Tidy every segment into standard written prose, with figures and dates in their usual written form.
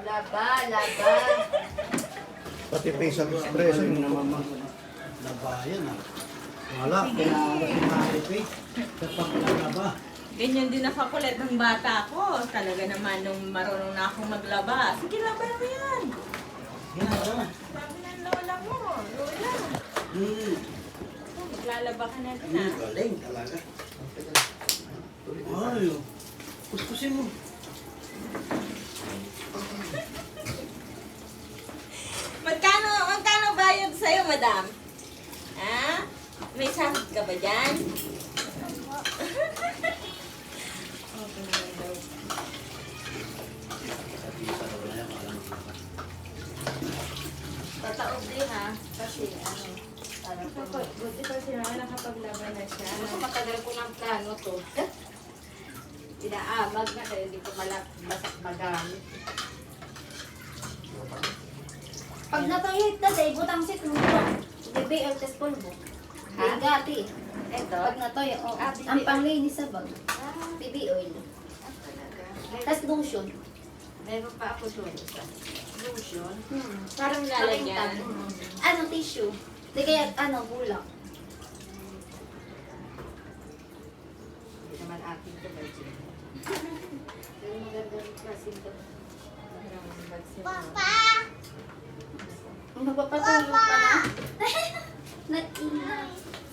Laba, laba. Pati facial expression Yung mo. naman labayan ah. Wala, kailangan si Maripe sa paglalaba. Ganyan din nakakulit ng bata ko. Talaga naman nung marunong na akong maglaba. Sige, laban mo yan. Ginagawa. Sabi ng lola mo. Lola, maglalaba ka na din ah. Galing talaga. Ay, kuskusin mo. Magkano bayad sa'yo, madam? Ha? May sahod ka ba dyan? Okay naman daw. Tataob din ha. Kasi ano. Buti pa si Mama nakapaglaban na siya. Ako matagal ko ng plano to. Pinaamag na kaya hindi ko basak magamit. Pag natayit na day, butang sit mo ito. Bebe, el test polvo. Ha? Gati. Ito? Pag natoy, oh. Ah, BB Ang oil. panglinis sa bag. Ah, BB oil. talaga. Tapos lotion. Meron pa ako doon isa. Lotion. Parang lalagyan. Ano, tissue. Di kaya, ano, bulak. Hindi naman akin to, Virgin. Pero maganda rin kasi ito. Magpapatuloy ka na. Nag-ina.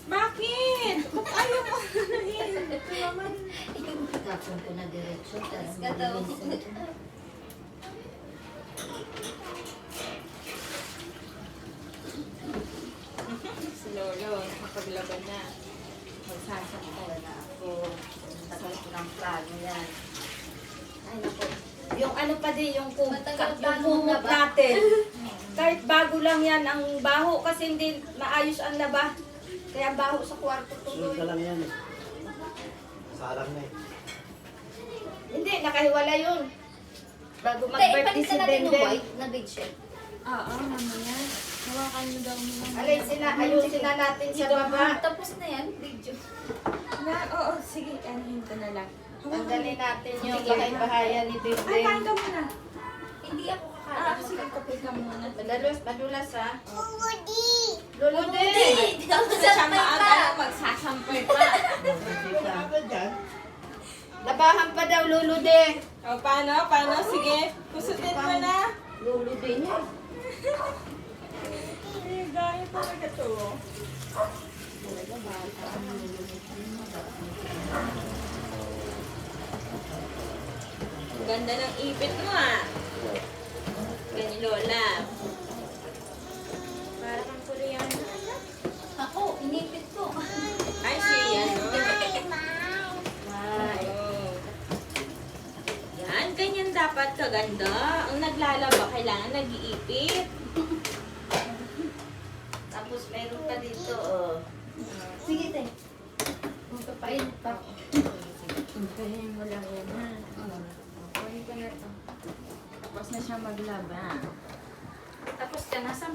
Bakit? Ba't ayaw mo? Ito naman. Tapon ko na diretsyo. Tapos ka daw. Si Lolo, nakapaglaban na. Magsasakta na ako. Tagal ko ng plano yan. Ay, naku. Yung ano pa din, yung Matagal pa yung nung kumot laba. natin. Kahit bago lang yan, ang baho kasi hindi maayos ang laba. Kaya ang baho sa kwarto Sunod tuloy. ka lang yan eh. Salang na eh. Hindi, nakahiwala yun. Bago Hindi, mag-birthday ipalitan si natin yung Denden. white na bedsheet. Oo, mamaya. Hawakan mo daw mo. Ayusin na natin sa baba. Tapos na yan, video. Oo, sige, anuhin ko na lang. Tanggalin natin yung Sige. bahay-bahaya ni Ay, Bebe. kain ka muna. Hindi ako Ah, kakain. sige, kapit ka muna. Madulas ha. Luludi! Luludi! Siya maaga magsasampay pa. Labahan pa daw, Luludi. O, paano? Paano? Sige, kusutin mo na. Luludi niya. Ay, gaya talaga to. Ang ganda ng ipit mo ah. Ganyan Lola. Para kang Koreano. Ako, inipit ko. Ay, si ano. Ay. Oh. Yan, ganyan dapat kaganda. Ang naglalaba, kailangan nag-iipit. Tapos meron pa dito, oh. Sige, te. Magpapainit pa ako. Hintayin mo lang yan ha. Kunin ko na to. Tapos na siya maglaba. Tapos ka na sa